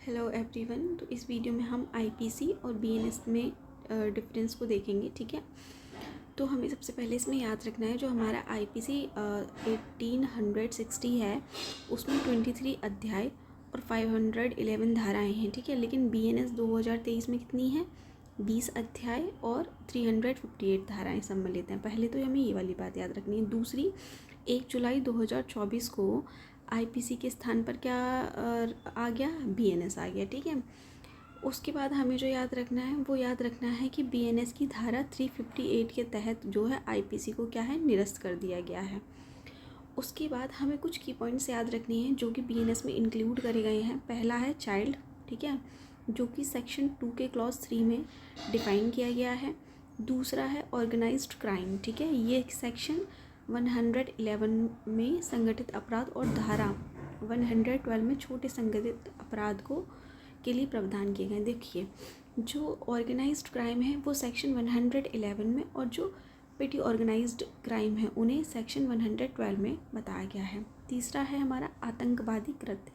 Hello everyone. तो इस video में हम आईपीसी और बीएनएस में डिफरेंस को देखेंगे। ठीक है, तो हमें सबसे पहले इसमें याद रखना है जो हमारा आईपीसी 1860 है उसमें 23 अध्याय और 511 धाराएं हैं। ठीक है, लेकिन बीएनएस 2023 में कितनी है? 20 अध्याय और 358 धाराएं सम्मिलित हैं। पहले तो हमें ये वाली बात याद रखनी है। दूसरी, 1 जुलाई 2024 को आईपीसी के स्थान पर क्या आ गया? बीएनएस आ गया। ठीक है, उसके बाद हमें जो याद रखना है वो याद रखना है कि बीएनएस की धारा 358 के तहत जो है आईपीसी को क्या है, निरस्त कर दिया गया है। उसके बाद हमें कुछ की पॉइंट्स याद रखने हैं जो कि बीएनएस में इंक्लूड करे गए हैं। पहला है चाइल्ड, ठीक है, जो कि सेक्शन 2 के क्लॉज 3 में डिफाइन किया गया है। दूसरा है ऑर्गेनाइज्ड क्राइम, ठीक है, ये सेक्शन 111 में संगठित अपराध और धारा 112 में छोटे संगठित अपराध को के लिए प्रावधान किए गए। देखिए, जो ऑर्गेनाइज्ड क्राइम है वो सेक्शन 111 में और जो पेटी ऑर्गेनाइज्ड क्राइम है उन्हें सेक्शन 112 में बताया गया है। तीसरा है हमारा आतंकवादी कृत्य,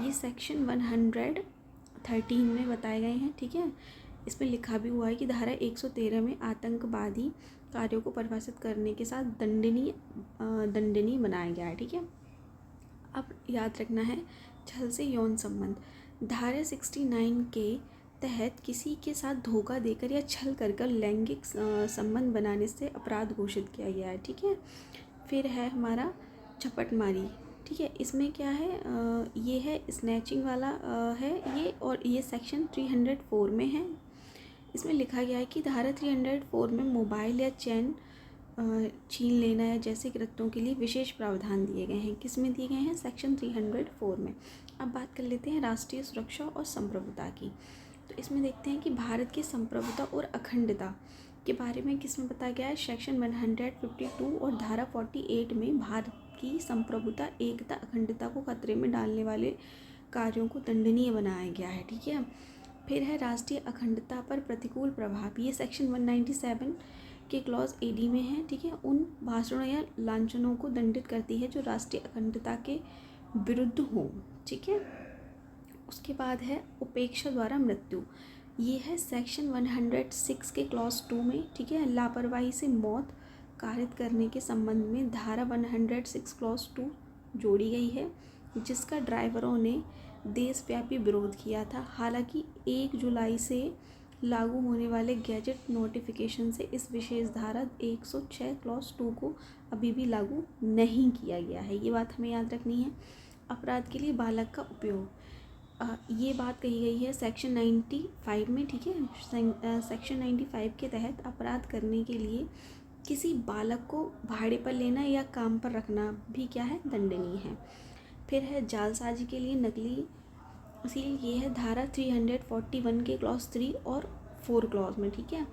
ये सेक्शन 113 में बताए गए हैं। ठीक है, इसमें लिखा भी हुआ है कि धारा 113 में आतंकवादी कार्यों को परिभाषित करने के साथ दंडनीय बनाया गया है। ठीक है, अब याद रखना है छल से यौन संबंध, धारा 69 के तहत किसी के साथ धोखा देकर या छल कर लैंगिक संबंध बनाने से अपराध घोषित किया गया है। ठीक है, फिर है हमारा झपटमारी। ठीक है, इसमें क्या है, ये है स्नैचिंग वाला है ये, और ये सेक्शन 304 में है। इसमें लिखा गया है कि धारा 304 में मोबाइल या चैन छीन लेना है जैसे कृत्यों के लिए विशेष प्रावधान दिए गए हैं। किस में दिए गए हैं? सेक्शन 304 में। अब बात कर लेते हैं राष्ट्रीय सुरक्षा और संप्रभुता की। तो इसमें देखते हैं कि भारत की संप्रभुता और अखंडता के बारे में किस में बताया गया है? सेक्शन 152 और धारा 48 में भारत की संप्रभुता, एकता, अखंडता को खतरे में डालने वाले कार्यों को दंडनीय बनाया गया है। ठीक है, फिर है राष्ट्रीय अखंडता पर प्रतिकूल प्रभाव, ये सेक्शन 197 के क्लॉज एडी में है। ठीक है, उन भाषणों या लांछनों को दंडित करती है जो राष्ट्रीय अखंडता के विरुद्ध हो। ठीक है, उसके बाद है उपेक्षा द्वारा मृत्यु, ये है सेक्शन 106 के क्लॉज 2 में। ठीक है, लापरवाही से मौत कारित करने के संबंध में धारा 106 क्लॉज 2 जोड़ी गई है, जिसका ड्राइवरों ने देशव्यापी विरोध किया था। हालांकि 1 जुलाई से लागू होने वाले गैजेट नोटिफिकेशन से इस विशेष धारा 106 क्लॉज 2 को अभी भी लागू नहीं किया गया है। ये बात हमें याद रखनी है। अपराध के लिए बालक का उपयोग, ये बात कही गई है सेक्शन 95 में। ठीक है, सेक्शन 95 के तहत अपराध करने के लिए किसी बालक को भाड़े पर लेना या काम पर रखना भी क्या है, दंडनीय है। फिर है जालसाजी के लिए नकली सील, ये है धारा 341 के क्लॉज 3 और 4 क्लॉज में। ठीक है,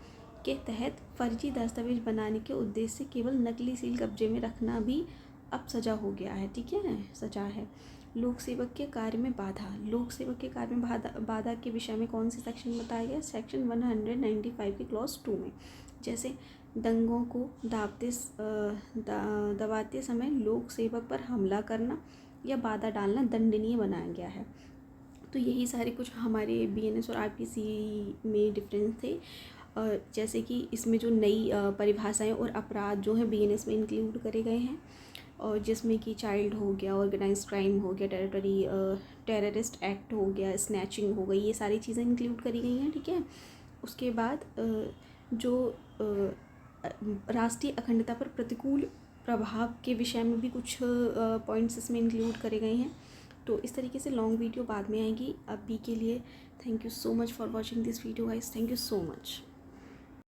के तहत फर्जी दस्तावेज बनाने के उद्देश्य से केवल नकली सील कब्जे में रखना भी अब सजा हो गया है। ठीक है, सजा है। लोक सेवक के कार्य में बाधा, लोक सेवक के कार्य में बाधा के विषय में कौन से सेक्शन बताया गया? सेक्शन 195 के क्लॉज 2 में। जैसे दंगों को दबाते समय लोक सेवक पर हमला करना या बाधा डालना दंडनीय बनाया गया है। तो यही सारे कुछ हमारे बीएनएस और आईपीसी में डिफरेंस थे। जैसे कि इसमें जो नई परिभाषाएं और अपराध जो है बीएनएस में इंक्लूड करे गए हैं, और जिसमें कि चाइल्ड हो गया, ऑर्गेनाइज्ड क्राइम हो गया, टेररिस्ट एक्ट हो गया, स्नैचिंग हो गई, ये सारी चीज़ें इंक्लूड करी गई हैं। ठीक है, उसके बाद जो राष्ट्रीय अखंडता पर प्रतिकूल प्रभाव के विषय में भी कुछ पॉइंट्स इसमें इंक्लूड करे गए हैं। तो इस तरीके से लॉन्ग वीडियो बाद में आएगी। अभी के लिए thank you so much for watching this video guys, thank you so much.